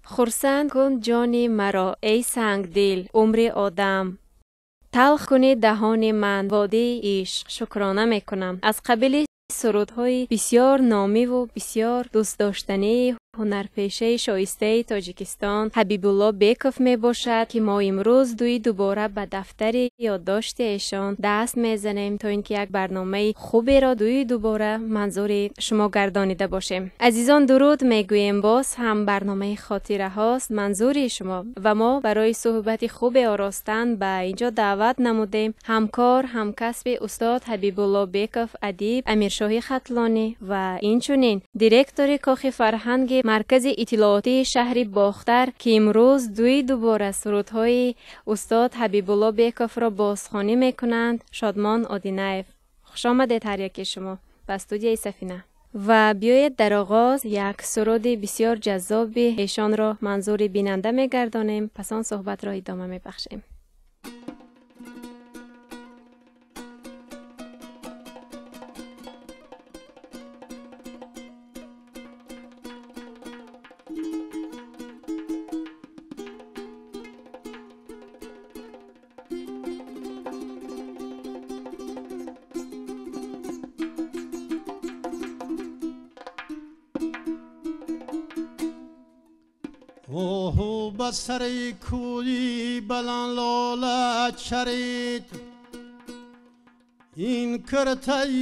خرسند کن جان مرا ای سنگ دل عمر آدم. تلخ کنی دهان من باده عشق شکرانه میکنم. از قبیل سرودهای بسیار نامی و بسیار دوست داشتنی هنرپیشه شایسته تاجیکستان حبیب الله بیکوف می باشد که ما امروز دوباره به دفتر یادداشت ایشان دست میزنیم تا اینکه یک برنامه خوبی را دوباره منظور شما گردانیده باشیم. عزیزان درود میگوییم، باز هم برنامه خاطره هاست منظور شما و ما برای صحبت خوب آراستن به اینجا دعوت نمودیم همکار همکسب استاد حبیب الله بیکوف ادیب، امیرشاهی خطلانی و اینچنین دیرکتور کاخ فرهنگ مرکز اطلاعاتی شهر باختر که امروز دوباره سرودهای استاد حبیب الله بیکوف را بازخوانی میکنند. شادمان آدینایف، خوش آمدید هر یک شما به استودیوی سفینه. و بیایید در آغاز یک سرود بسیار جذاب ایشان را منظور بیننده میگردانیم، پس آن صحبت را ادامه میبخشیم. اوهو بسری کوی بلند لاله چرید این کرتیار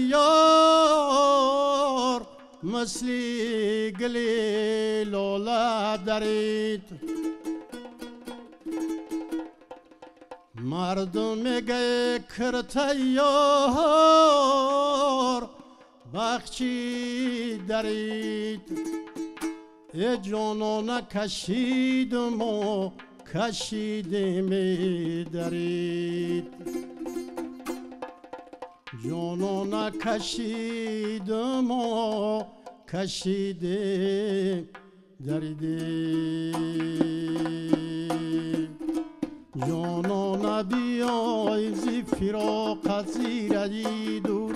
مثلی گلی لاله درید مردم میگه کرتیار بخچی درید ای جانانه کشیدم و کشیده می درید جانانه کشیدم و کشیده دریده جانانه بیای زی فراق زیردی دور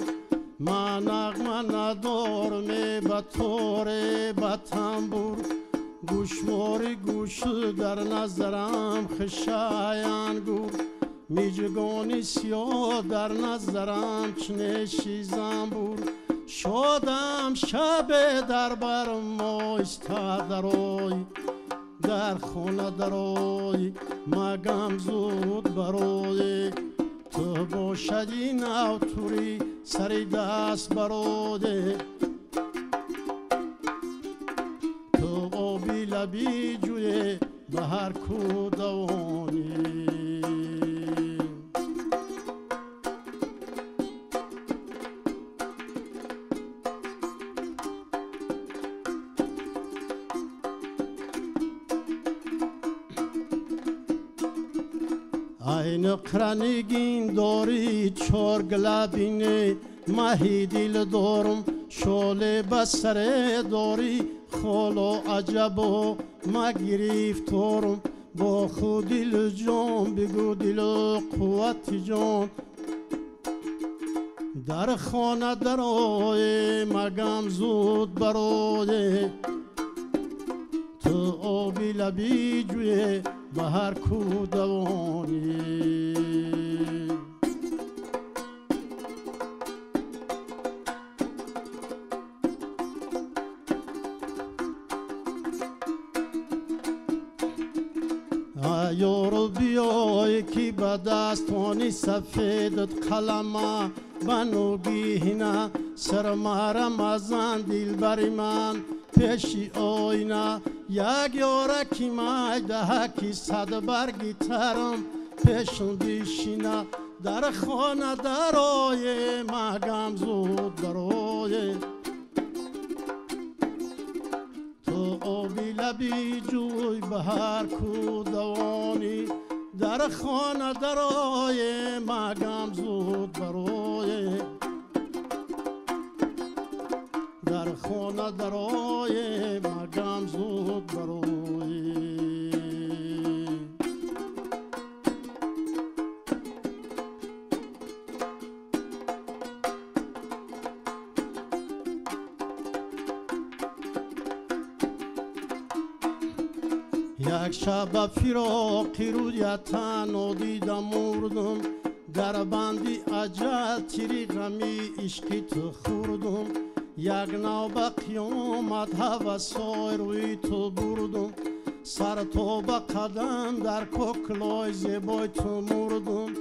من نغمه ندارم به طور به تنبور گوشوار گوش در نظرم خشاینگور میجگانی سیاه در نظرم چنشی زنبور شادم شب در بر ما استادرای در خونه درای مگم زود برای تو باشدی نو توری سری دست براده تو آبی لبی جوی به هر کودوانی این قرنگین داری چار گلبینه مهی دل دارم شاله بسره داری خالا عجب و ما گریفتارم با خود دل جان بگو دل قوت جان در خانه درای مگم زود برای تو آبی لبی جوی به هر کودوانی یارو بیای کی به دستانی سفیدت قلمه بنو گیهنه سرمارم ازن دل بری من پیشی آینه یک یارکی مایده کی صد برگی ترم پیشون بیشینه در خانه درای مگم زود درای تو آبی لبی جوی به هر کودوانی در خانه درای مگم زود برای در خانه درای مگم زود برای یک شب فراقی روی تنها دیدم مردم در بندی اجل تیری غمی عشقی تو خوردم یک نوبه قیامت هوسای روی تو بردم سر تو به قدم در کوکلای زیبای تو مردم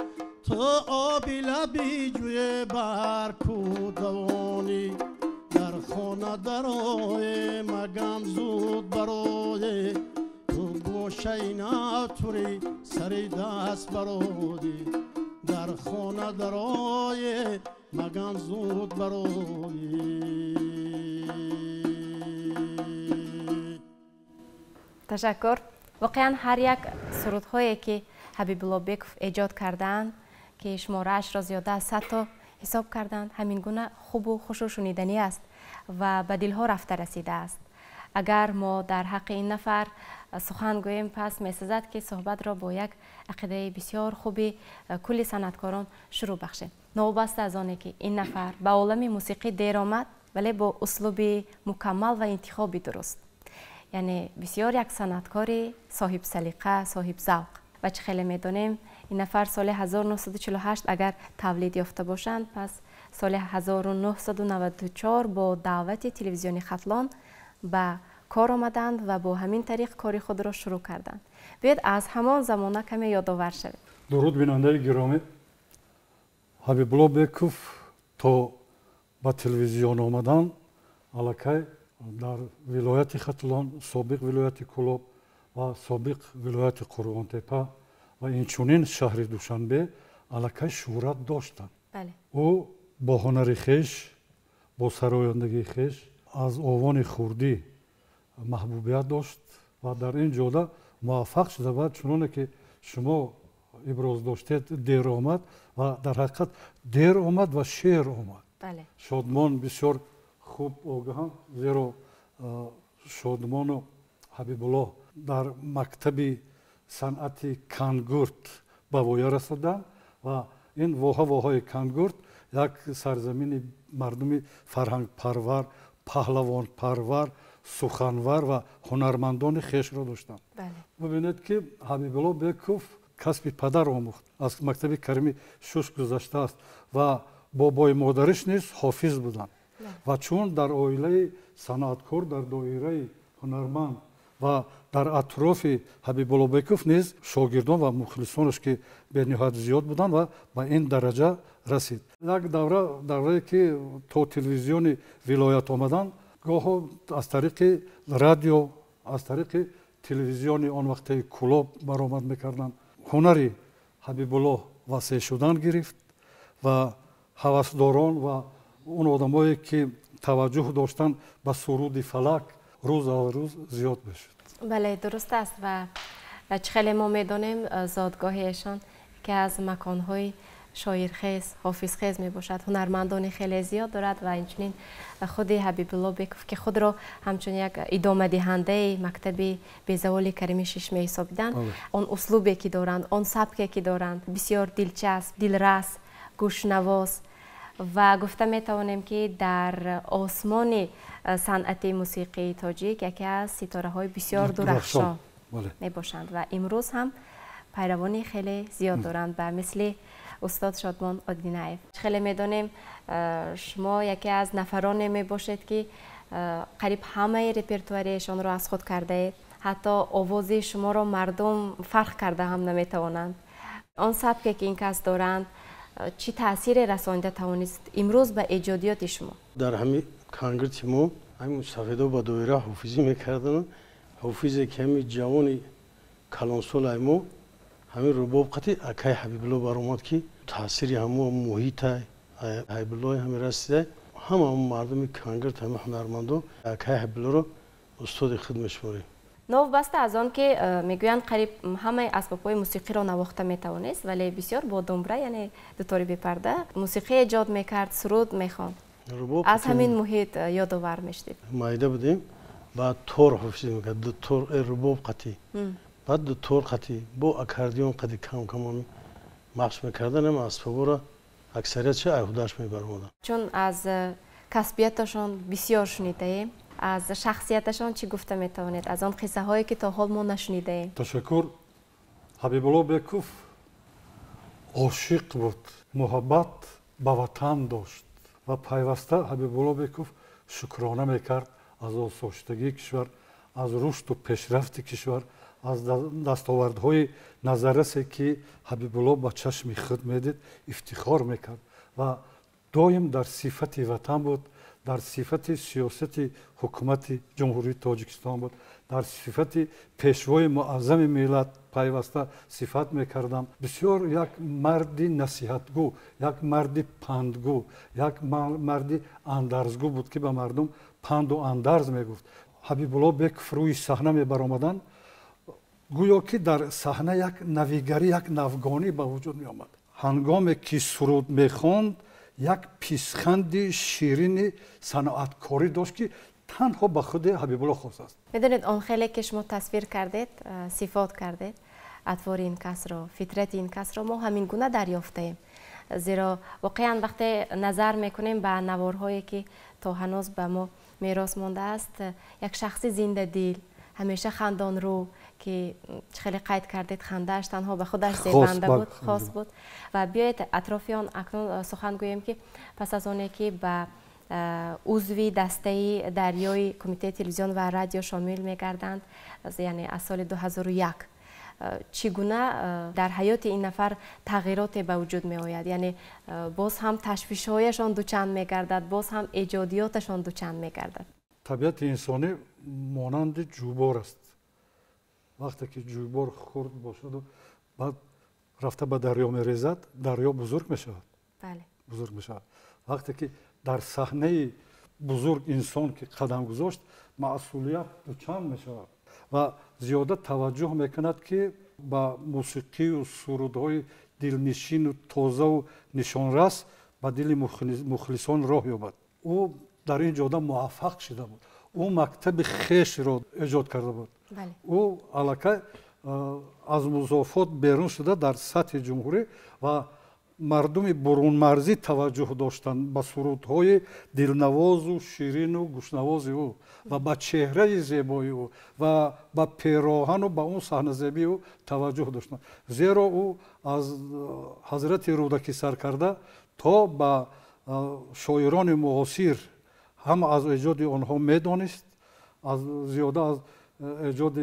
تو آبی لبی جوی برکو دوانی در خانه درای مگم زود برای تو گوشه ناتوری سری دست برادی در خانه درای مگم زود برای. تشکر. واقعا هر یک سرودهایی که حبیب الله بیکوف ایجاد کردند که شماره‌اش را زیاده از 100 تا حساب کردند همین گونه خوب و خوش و شنیدنی است و به دلها رفته رسیده است. اگر ما در حق این نفر سخن گوییم پس می‌سزد که صحبت را با یک عقیده بسیار خوبی کل صنعتکاران شروع بخشیم. نوبسته از آنه که این نفر به عالم موسیقی دیر آمد ولی با اسلوب مکمل و انتخابی درست. یعنی بسیار یک صنعتکاری صاحب سلیقه، صاحب ذوق و چه خیلی می‌دانیم این نفر سال 1948 اگر تولید یافته باشند پس سال 1994 با دعوت تلویزیونی ختلان به کار آمدند و با همین طریق کاری خود را شروع کردند. بیاید از همان زمانه کمی یادآور شویم. درود بیننده گرامی، حبیب الله بیکوف تا به تلویزیون آمدن الکی در ولایت ختلان، سابق ولایت کلاب و سابق ولایت قرغان تپه و اینچنین شهر دوشنبه الکی شهرت داشتند. بله. او با هنر خویش، با سرایندگی خویش از آوان خردی محبوبیت داشت و در این جاده موفق شده بود چنانه که شما ابراز داشتید دیر آمد و در حقیقت دیر آمد و شعر آمد. بله. شادمان بسیار خوب آگاهند زیرا شادمان و حبیب الله در مکتب صنعت کانگورت به ویا رسیدند و این واهای کانگورت یک سرزمین مردمی فرهنگ پرور، پهلوان پرور، سخنور و هنرمندان خویش را داشتند. بله. ببینید که حبیب الله بیکوف کسب پدر آموخت، از مکتب کریمی 6 گذشته است و بابای مادرش نیز حافظ بودند. و چون در عائله صنعتکار در دایره هنرمند و در اطراف حبیب الله بیکوف نیز شاگردان و مخلصانش که به نهایت زیاد بودند و به این درجه رسید. یک دوره که تا تلویزیون ولایت آمدند گاه از طریق رادیو، از طریق تلویزیون آن وقت کلاب برآمد میکردند. هنری حبیب الله وسیع شدن گرفت و هوسداران و اون آدمایی که توجه داشتن به سرود فلک روز از روز زیاد بشد. بله درست است و خیلی ما میدانیم زادگاه ایشان که از مکانهای شاعرخیز، حافظخیز می باشد، هنرمندان خیلی زیاد دارد و اینچنین خود حبیب الله بیکوف که خود را همچون یک ادامه دهنده مکتب بیزوال کریمی 6 می حسابیدند. آن اسلوبی که دارند، آن سبکی که دارند بسیار دلچسب، دلرس، گوشنواز و گفته می توانیم که در آسمان صنعت موسیقی تاجیک یکی از ستاره های بسیار درخشان می باشند و امروز هم پیروانی خیلی زیاد دارند و مثل استاد شادمان آدینایف. خیلی می دانیم شما یکی از نفرانی می باشید که قریب همه رپرتواریشان را از خود کرده اید. حتی آواز شما را مردم فرق کرده هم نمی توانند. آن سبکی که این کس دارند چی تاثیر رسانده توانست امروز به ایجادیات شما؟ در همین کانگرت ما همین مستفیدا با دایره حافظی میکردن. حافظی که همین جوانی کلانسول ما همین رباب قطعی اکای حبیب الله برآمد که تاثیری همو محیط حبیب الله همین رسیده. همه مردم کانگرت همه هنرمندان اکای حبیب الله رو استاد خدمتش می‌بریم. نو بسته از آن که میگویند قریب همه اسباب‌های موسیقی را نواخته میتوانست ولی بسیار با دمبره یعنی دوتاری به پرده موسیقی ایجاد میکرد، سرود میخواند. از همین محیط یادآور میشدید. مایده بودیم بعد تور حافظی میکرد، دو تور رباب قطعی. بعد دو تور قطعی با اکاردیون قطعی کم کم مخصوص میکردن هم اسبابا را اکثریت چه ایهوداش میبرمودن. چون از کسبیتشان بسیار شنیده ایم. از شخصیتشان چی گفته میتوانید از آن قصه هایی که تا حال ما نشنیده ایم؟ تشکر. حبیبالله بیکوف عاشق بود، محبت به وطن داشت و پیوسته حبیبالله بیکوف شکرانه میکرد از آسایشگی کشور، از رشد و پیشرفت کشور، از دستاوردهای نظررسی که حبیبالله به چشم خود میدید افتخار میکرد و دایم در صفت وطن بود، در صفت سیاست حکومت جمهوری تاجیکستان بود، در صفت پیشوای معظم ملت پیوسته صفت میکردم. بسیار یک مرد نصیحتگو، یک مرد پندگو، یک مرد اندرزگو بود که به مردم پند و اندرز میگفت. حبیبالله بیکوف روی صحنه میبرآمدند گویا که در صحنه یک نویگری، یک نوگانی به وجود می آمد. هنگامی که سرود میخواند یک پیشخند شیرین صنعتکاری داشت که تنها به خود حبیبالله خاص است. میدونید آن خیلی که شما تصویر کردید، صفات کردید، اطوار این کس را، فطرت این کس را ما همین گونه دریافته ایم. زیرا واقعا وقتی نظر میکنیم به نوارهایی که تا هنوز به ما میراث مانده است، یک شخصی زنده دل، همیشه خندان رو که خیلی قید کردید خندهش تنها به خودش زیبنده بود، خاص بود. و بیایید اطرافیان اکنون سخن گوییم که پس از آنی که به عضوی دسته دریای کمیته تلویزیون و رادیو شامل می‌گردند، یعنی از سال 2001 چگونه در حیات این نفر تغییرات به وجود می آید؟ یعنی باز هم تشویش‌هایشان دوچند می‌گردد، باز هم ایجادیاتشان دوچند می‌گردد. طبیعت انسانی مانند جویبار است. وقتی که جویبار خرد باشد و بعد رفته به دریا می‌ریزد، دریا بزرگ می‌شود. بله. بزرگ می‌شود. وقتی که در صحنه بزرگ انسان که قدم گذاشت، مسئولیت دوچند می‌شود و زیاده توجه میکند که با موسیقی و سرودهای دلنشین و تازه و نشانرس به دل مخلصان راه یابد. او در این جاده موفق شده بود. او مکتب خویش را ایجاد کرده بود. بله. او الکی از مضافات بیرون شده در سطح جمهوری و مردم برون مرزی توجه داشتند به سرودهای دلنواز و شیرین و گوشنواز او و به چهره زیبای او و به پیراهن و به اون صحنه زیبی او توجه داشتند. زیرا او از حضرت رودکی سر کرده تا به شاعران معاصر هم از ایجاد آنها میدانست، از زیاده از ایجاد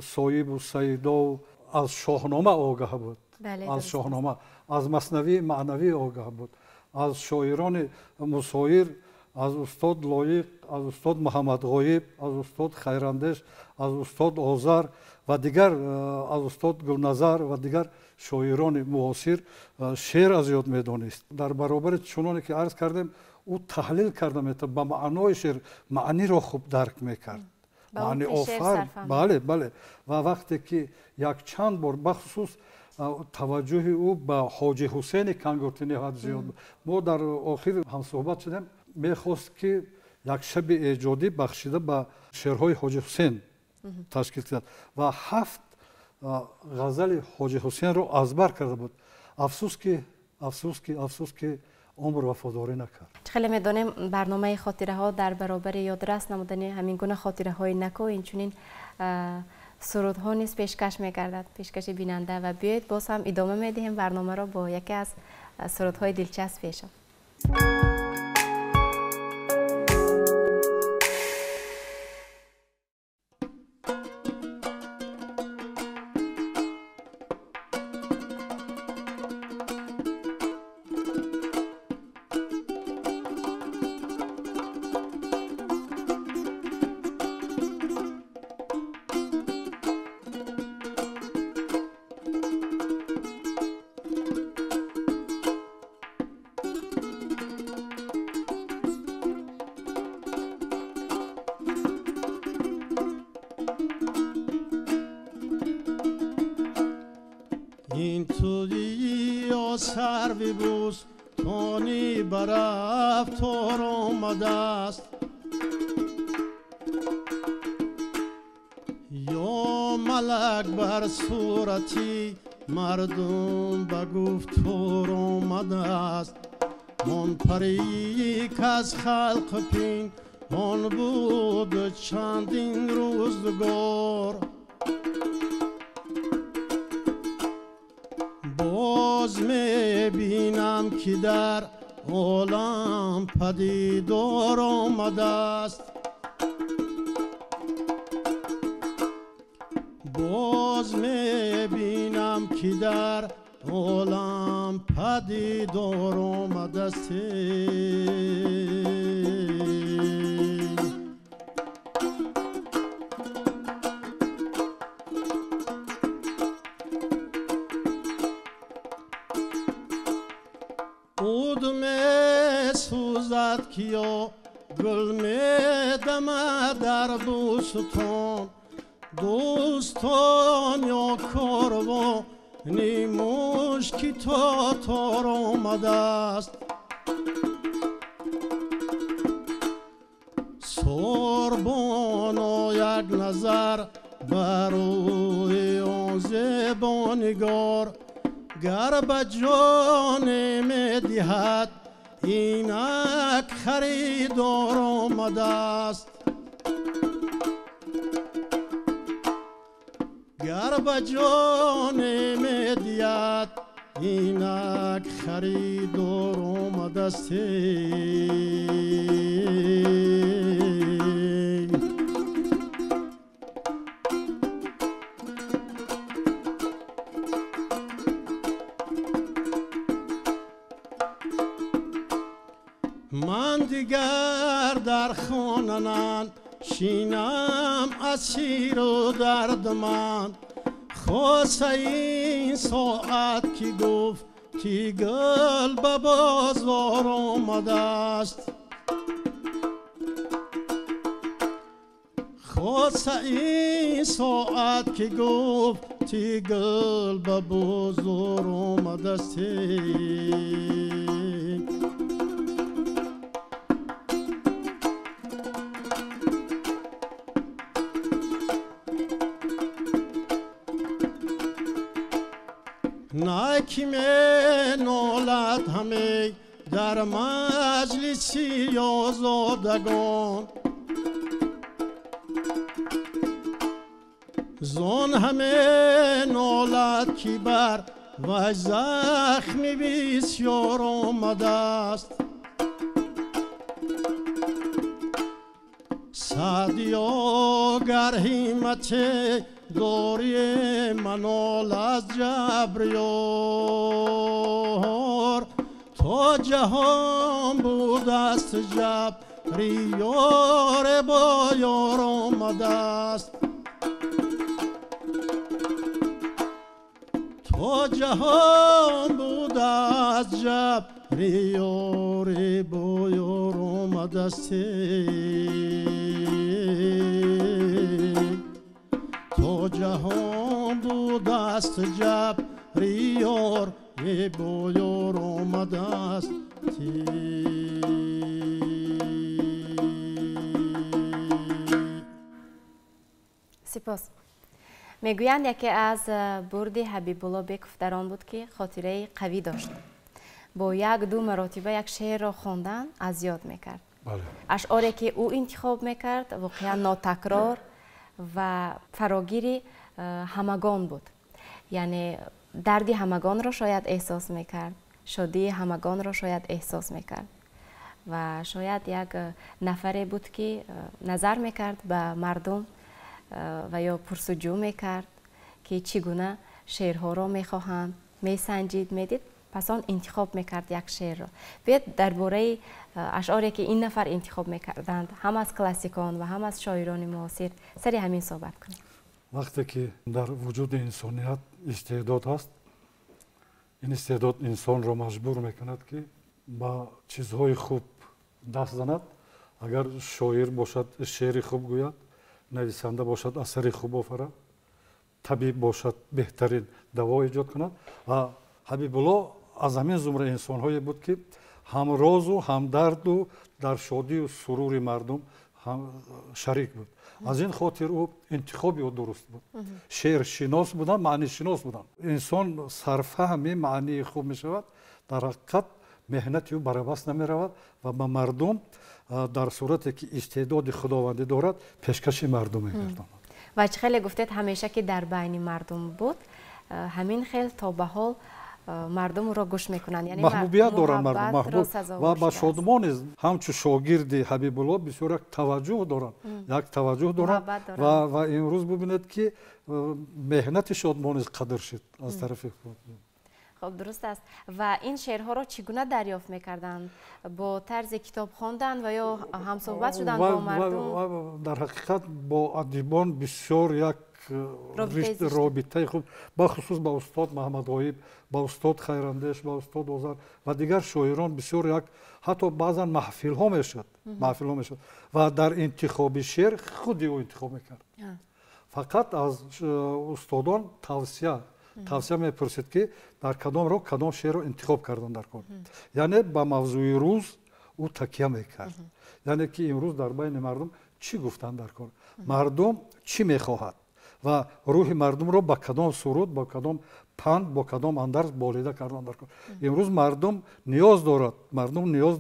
صایب و سیدا و از شاهنامه آگاه بود. بله، از شاهنامه، از مثنوی معنوی آگاه بود، از شاعران مصایر، از استاد لایق، از استاد محمد غایب، از استاد خیراندیش، از استاد آذر و دیگر، از استاد گلنظر و دیگر شاعران معاصر شعر از یاد میدانست. در برابر چنانی که عرض کردیم او تحلیل کرده میتونه، به معنای شعر معنی را خوب درک میکرد. معنی آفر. بله. و وقتی که یک چند بار بخصوص توجه او به حاجی حسین کنگورتی نهاد زیاد بود. ما در آخر هم صحبت شدیم، میخواست که یک شب ایجادی بخشیده به شعرهای حاجی حسین تشکیل کرد و 7 غزل حاجی حسین رو ازبر کرده بود. افسوس که عمر وفاداری نکرد. خیلی میدانیم برنامه خاطره ها در برابر یادرس نمودن همین گونه خاطره های نکو، این چنین سرودها نیز پیشکش می‌گردد، پیشکش بیننده. و بیایید باز هم ادامه میدهیم برنامه را با یکی از سرودهای دلچسبشان. این تویی و سروی بوس تانی برفتار آمده است، یا ملک بر صورتی مردم به گفتار آمده است. من پری که از خلق پین آن بود چندین روزگار. باز میبینم که در عالم پدیدار آمده است. باز میبینم که در عالم پدیدار آمده است. عود می سوزد کیا گل می دمد در بوستان. دوستان یا کاروانی مشکی تاتار آمده است. سربانا یک نظر بر روی آن زیبانگار. گر به جان می دهد اینک خریدار آمده است. گر به جان می دهد اینک خریدار آمده است. من دیگر در خانه نشینم اسیر و دردمند. خاصه این ساعت که گفتی گل به بازار آمده است. خاصه این ساعت که گفتی گل به بازار آمده است. نکی می نالد همه در مجلسی آزادگان. زان همه نالد که بر وی زخمی بسیار آمده است. سعدیا گر همت داری منال از جبریار. تا جهان بود است جبریار با یار آمده است. تا جهان بود از جبریار با یار آمده است. تا جهان بود است جبریار با یار آمده است. سپاس. میگویند یکی از برد حبیب الله بیکوف در آن بود که خاطره قوی داشت. با یک دو مراتبه یک شعر را خواندن از یاد میکرد. اشعاری که او انتخاب میکرد واقعا ناتکرار و فراگیر همگان بود. یعنی دردی همگان را شاید احساس میکرد، شادی همگان را شاید احساس میکرد و شاید یک نفری بود که نظر میکرد به مردم و یا پرسجو میکرد که چگونه شعرها را میخواهند، میسنجید، میدید، پس آن انتخاب میکرد یک شعر را. بیاید درباره اشعاری که این نفر انتخاب میکردند، هم از کلاسیکان و هم از شاعران معاصر، سری همین صحبت کنیم. وقتی که در وجود انسانیت استعداد هست، این استعداد انسان را مجبور میکند که با چیزهای خوب دست زند. اگر شاعر باشد شعر خوب گوید، نویسنده باشد اثر خوب آفرد، طبیب باشد بهترین دوا ایجاد کند. و حبیب الله از همین زمره انسان‌هایی بود که هم راز و هم درد و در شادی و سرور مردم هم شریک بود. از این خاطر او انتخابی او درست بود. شعر شناس بودن، معنی شناس بودن. انسان سرفهم معنی خوب می شود در حقیقت меҳнати ӯ барабаст намеравад ва ба мардум дар сурате ки истеъдоди худовандӣ дорад пешкаши мардум мегардонад. ва чӣ хеле гуфтед ҳамеша ки дар байни мардум буд, ҳамин хел то ба ҳол мардум ӯро гӯш мекунанд, яъне маҳбубият дорад мардум, маҳбуб ва ба шодмони ҳамчун шогирди Ҳабибулло бисёр як таваҷҷӯҳ дорад ва имрӯз бубинед ки меҳнати шодмон қадр шуд аз тарафи худ. خب درست است و این شعرها را چگونه دریافت میکردند؟ با طرز کتاب خواندن و یا هم صحبت شدند با مردم؟ در حقیقت با ادیبان بسیار یک رابطه خوب، بخصوص با استاد محمد غایب، با استاد خیراندیش، با استاد آذر و دیگر شاعران بسیار یک حتی بعضا محفل ها میشد و در انتخاب شعر خودی او انتخاب میکرد. فقط از استادان тавсия мепурсед ки дар кадом роҳ кадом шеърро интихоб кардан дар кор, яъне ба мавзӯи рӯз ӯ такя мекард, яъне ки имрӯз дар байни мардум чӣ гуфтанд дар кор, мардум чӣ мехоҳад ва рӯҳи мардумро ба кадом суруд, ба кадом панд, ба кадом андарз болида кардан дар кор. имрӯз мардум ниёз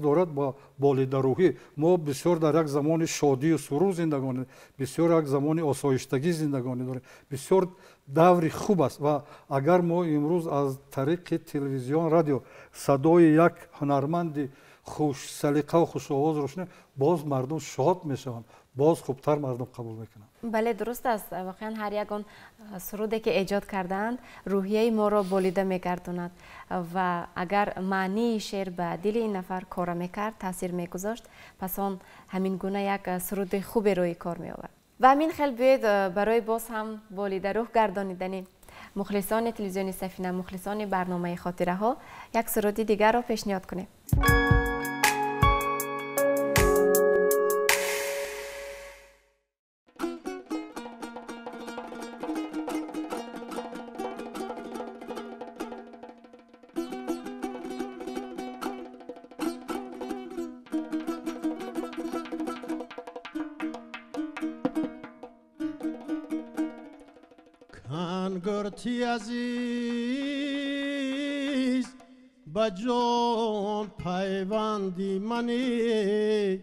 дорад ба болидарӯҳӣ. мо бисёр дар як замони шодию сурур зиндагонӣ, бисёр як замони осоиштагӣ зиндагонӣ дорем, бисёр даври хуб аст ва агар мо имрӯз аз тариқи телевизион, радио садои як ҳунарманди хушсалиқаву хушовозро шунем, боз мардум шод мешаванд, боз хубтар мардум қабул мекунанд. بله درست است، واقعا هر یگان سرودی که ایجاد کردند روحیه ما را بالیده میگرداند و اگر معنی شعر به دل این نفر کار میکرد، تاثیر میگذاشت، پس آن همین گونه یک سرود خوبی روی کار میآورد. و همین خیلی بیاید برای باز هم بالیده روح گردانیدن مخلصان تلویزیون سفینه، مخلصان برنامه خاطره ها، یک سرودی دیگر را پیشنهاد کنیم. گرتی عزیز با جان پیوندی منی،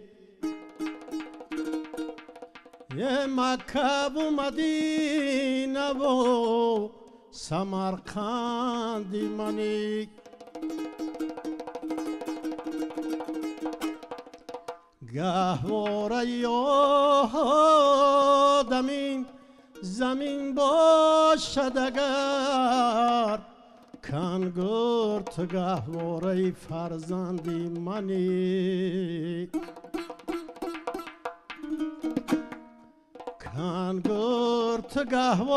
یه مکه و مدینه و سمرقندی منی، گهواره یادمین زمین باشد اگر کنگرت گهواره فرزندی منی، کنگرت گهواره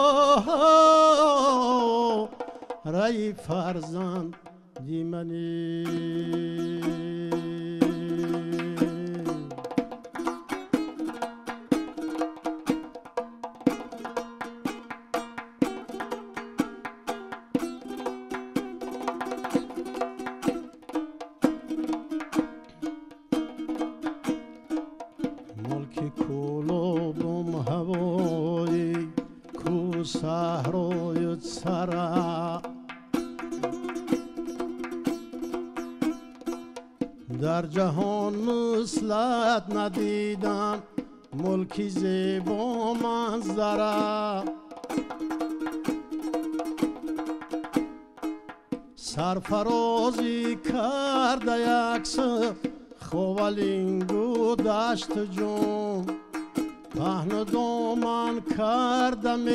فرزندی منی. صحرای سرا در جهان مثلت ندیدم، ملکی زیبا منظره، سرفرازی کرده یک خوالینگو دشت جون، پهن دامن کردم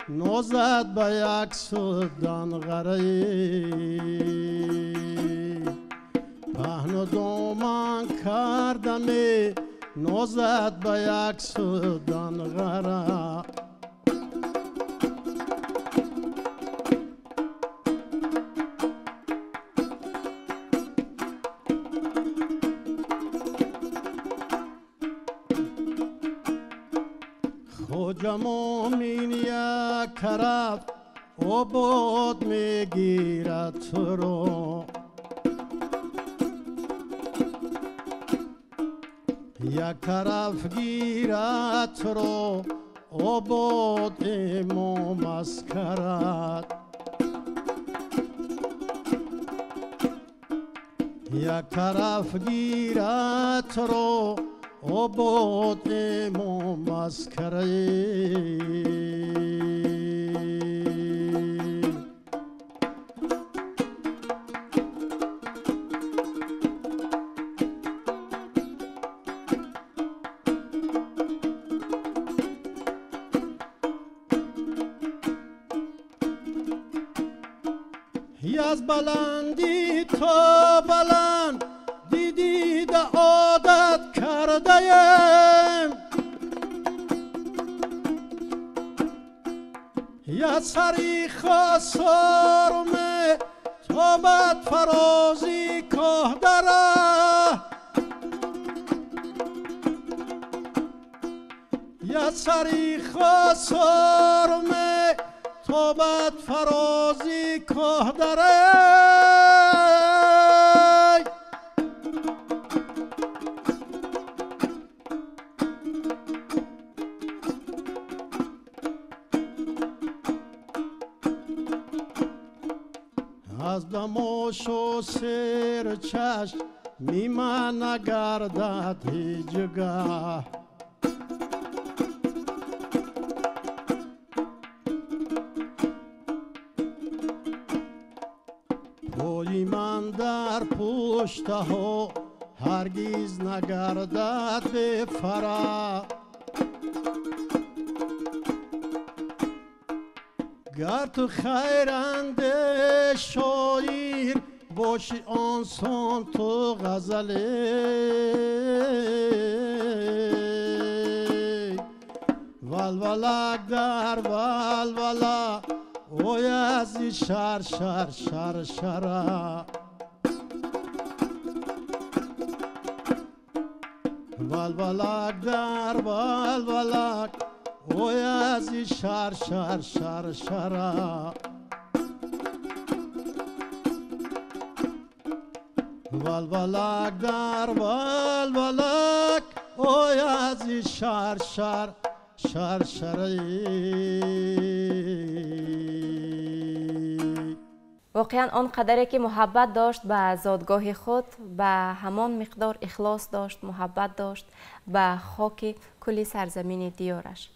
نازد به یک سودان غره، پهن دامن کردم نازد به یک سودان غره. جمامین یک طرف آباد میگیرد تو رو، یک طرف گیرد تو رو آباد امام اسکرد، یک طرف گیرد رو آباد و مسکره از بلندی تا بلند دیدید عادت کرده‌ام یا سری خسارمه تا بد فرازی که داره یا سری خسارمه تو بد فرازی که داره از دماش و سر چشم میمن نگردد هیچ گاه پای من در پشته ها هرگیز نگردد به فرا گر تو خیرنده شاعر باشی آنسان تو غزله ولولک در ولوله اوی ازی شر شر شر شر ولولک در ولولک اوی ازی شر شر شر شر ولولک در ولولک اوی ازی شر شر شر شر واقعا آن قدری که محبت داشت به زادگاه خود به همان مقدار اخلاص داشت محبت داشت به خاک کل سرزمین دیارش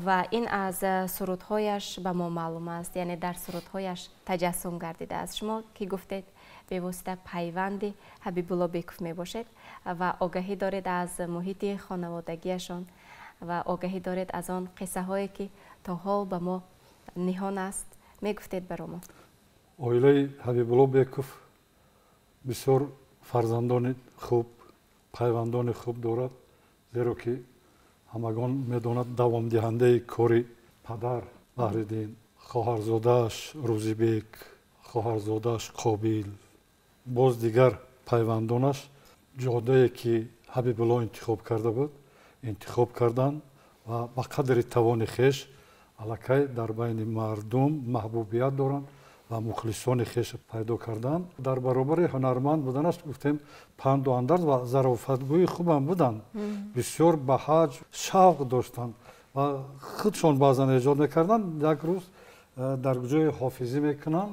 و این از سرودهایش به ما معلوم است یعنی در سرودهایش تجسم گردیده است شما که گفتید به واسطه پیوند حبیب الله بیکوف می باشد و آگاهی دارید از محیط خانوادگیشان و آگاهی دارید از آن قصه هایی که تا حال به ما نهان است می گفتید برای ما оилаи ҳабибулло беков бисёр фарзандони хуб пайвандони хуб дорад зеро ки ҳамагон медонад давомдиҳандаи кори падар баҳриддин хоҳарзодааш рӯзибек хоҳарзодааш қобил боз дигар пайвандонаш ҷодае ки ҳабибулло интихоб карда буд интихоб карданд ва ба қадри тавони хеш аллакай дар байни мардум маҳбубият доранд و مخلصان خیش پیدا کردن در برابر هنرمند بودنش گفتیم پند و اندرز و ظرافتگوی خوبم بودن بسیار به حج شوق داشتن و خودشان بعضا ایجاد میکردن یک روز در جای حافظی میکنن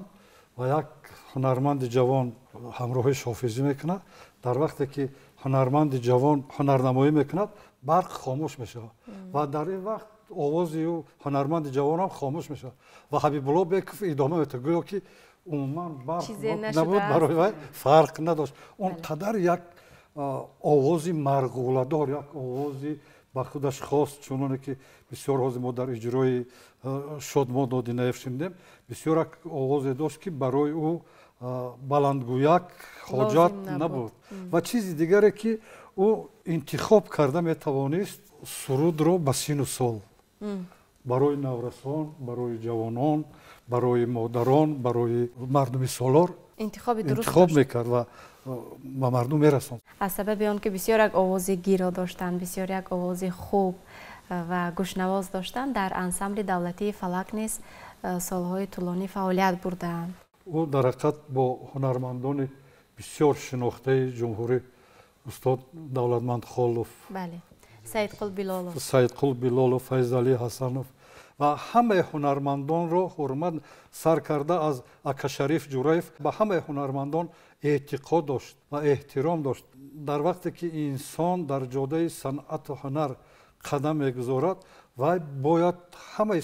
و یک هنرمند جوان همراهش حافظی میکنه در وقتی که هنرمند جوان هنرنمایی میکند برق خاموش میشه و در این وقت آوازی و هنرمند جوان هم خاموش میشه و حبیب‌الله بیکوف ادامه میده گویا که عموما برق نبود برای وی فرق نداشت اون قدر یک آوازی مرغوله‌دار یک آوازی با خودش خاص چونانه که بسیار از ما در اجرای شادمان دادینایف شنیدیم بسیار یک آوازی داشت که برای او بلندگویک حاجت نبود و چیزی دیگری که او انتخاب کرده میتوانست سرود رو به سین و سال برای نورسان برای جوانان برای مادران برای مردم سالار انتخاب میکرد و به مردم میرساند از سبب آن که بسیار یک آواز گیرا داشتند بسیار یک آواز خوب و گوشنواز داشتند در انسامبل دولتی فلک نیز سالهای طولانی فعالیت بردند او در حقیقت با هنرمندان بسیار شناخته جمهوری استاد دولتمند خالوف بله سید قل بلالوف سید قل بلالوف فیض علی حسنوف و همه هنرمندان را حرمت سر کرده از اکا شریف جوریف به همه هنرمندان اعتقاد داشت و احترام داشت. در وقتی که انسان در جاده صنعت و هنر قدم میگذارد و باید همه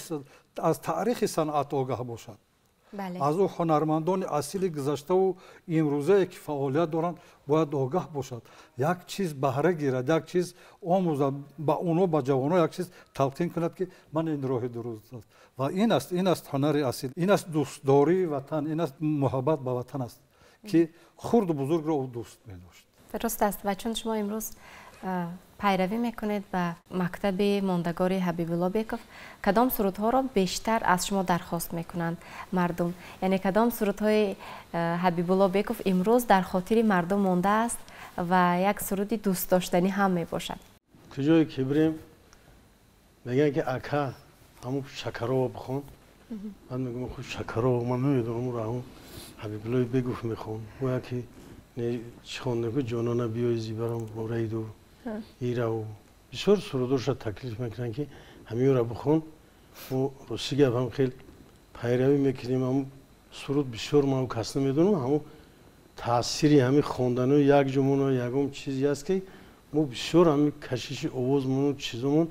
از تاریخ صنعت آگاه باشد. بله. از او هنرمندان اصیل گذشته و امروزه که فعالیت دارند باید آگاه باشد، یک چیز بهره گیرد، یک چیز آموزد، به اونو به جوانان یک چیز تلقین کند که من این راه درست است و این است هنر اصیل، این است دوستداری وطن، این است محبت به وطن است که خرد و بزرگ را او دوست می داشت. درست است. و چون شما امروز پیروی میکنید به مکتب ماندگار حبیب الله بیکوف، کدام سرودها را بیشتر از شما درخواست میکنند مردم؟ یعنی کدام سرودهای حبیب الله بیکوف امروز در خاطر مردم مانده است و یک سرود دوست داشتنی هم میباشد؟ کجایی که بریم میگن که اکا همون شکرها بخون، من میگم خود شکرها من نمیدونم رو همون حبیب الله بیکوف میخون و که چی خونده که جانانه بیای زیبرم مورید و ایره و بسیار سرودارش تکلیف میکنن که همین را بخون و روسی گپ هم خیلی پیروی میکنیم. هم سرود بسیار ما کس نمیدونم، همون تأثیری همین خواندن و یک جمون و یکم چیزی است که ما بسیار همین کشش آوازمون و چیزمون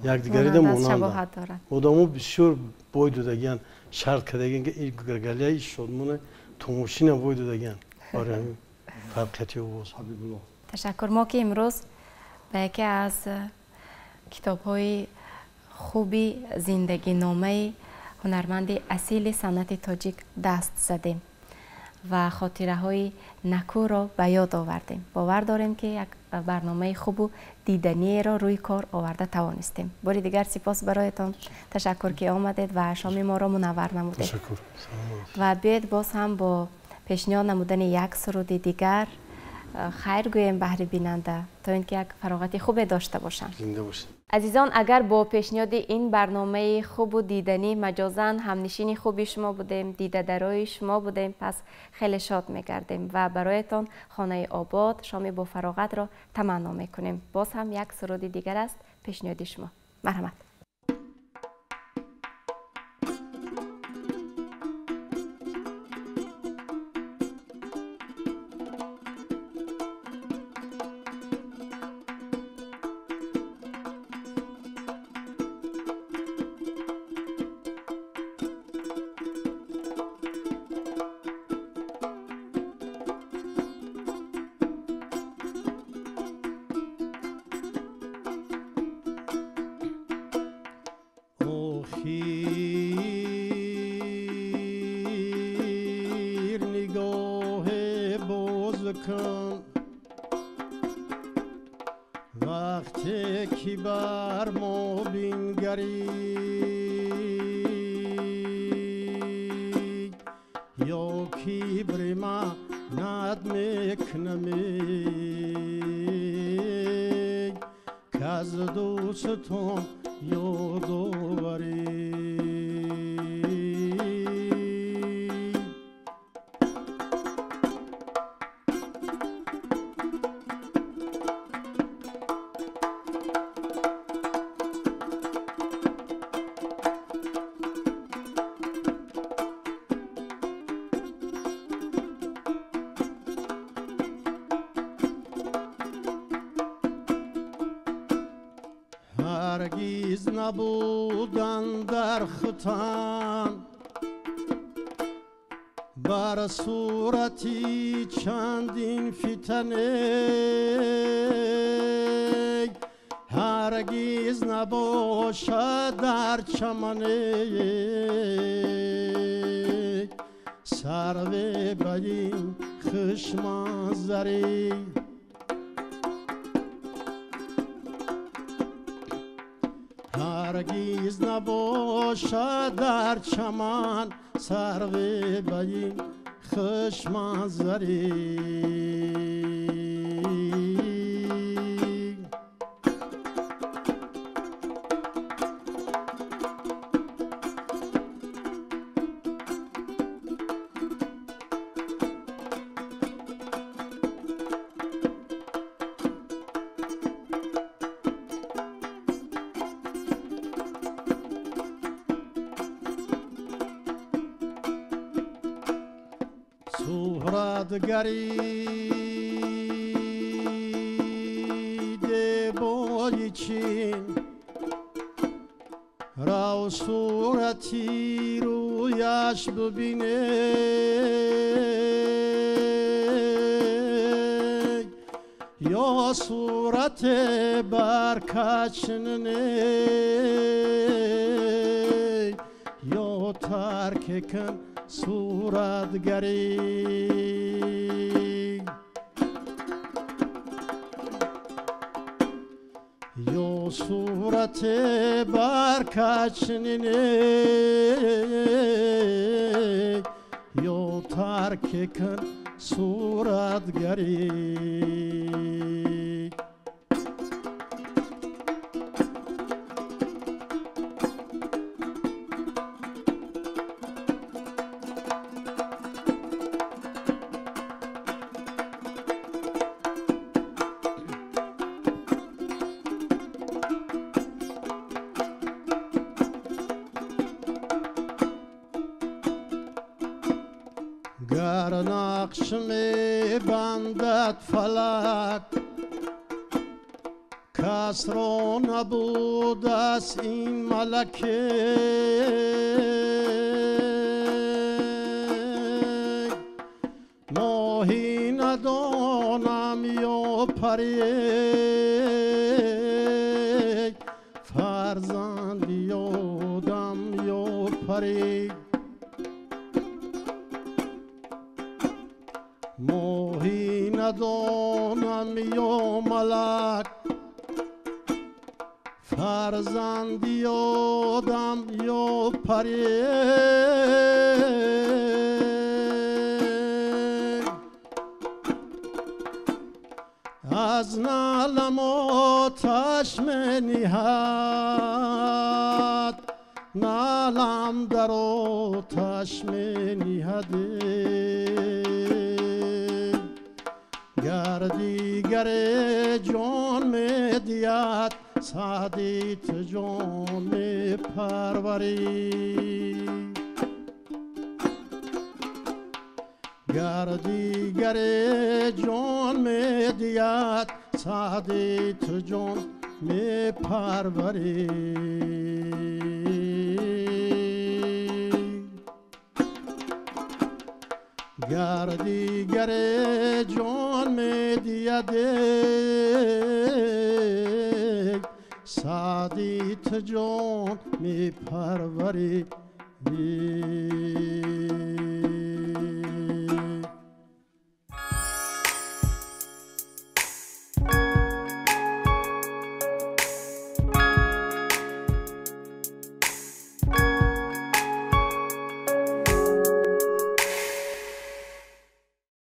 یک دیگری ده مانند مدامو بسیار بای دادگیان شرط کردگیان که این گرگلیه شدمونه توموشین هم بای دادگیان برای همین فرقیتی آواز. تشکر. ما که امروز به یکی از کتاب‌های خوبی زندگی نامه هنرمند اصیل صنعت تاجیک دست زدیم و خاطره های نکو را به یاد آوردیم. باور داریم که یک برنامه خوب و دیدنی را روی کار آورده توانستیم. باری دیگر سپاس برایتان. تشکر که آمدید و شام ما را منور نمودید. تشکر. و بیاید باز هم با پیشنهاد نمودن یک سرود دیگر خیر گویم بهر بیننده تا اینکه یک فراغت خوب داشته باشند. زنده باشید. عزیزان، اگر با پیشنهاد این برنامه خوب و دیدنی مجازاً همنشین خوبی شما بودیم، دیده درای شما بودیم، پس خیلی شاد می‌گردیم و برایتان خانه آباد شام با فراغت را تمنا می‌کنیم. باز هم یک سرود دیگر است پیشنهاد شما. مرحمت. وقتی که بر ما بینگری یا کبر ما ند میکنمی که از دوستان یاد آوری هرگیز نبودن در ختم بر صورتی چندین فتنه هرگیز نباشد در چمنه سرو به این خشم زری هرگیز نباشد در چمن سرو به این خشم زری صورتگری دبای چین را صورتی رویش ببینه یا صورت برکچننه یا ترک کن صورتگری یا صورت برکچننه یا ترک کن صورتگری گر نقش می بندد فلک کس را نبود از این ملکه ماهی ندانم یا پری فرزند یادم یا پری ماهی ندانم یا ملک فرزند یادم یا پری از نالم آتش می نهد نالم در آتش می نهد گر دیگر جان می دید سعدیت جان می پروری گر دیگر جان می دید سعدیت جان می پروری گر دیگر جان می دید سعدیت جان می پروری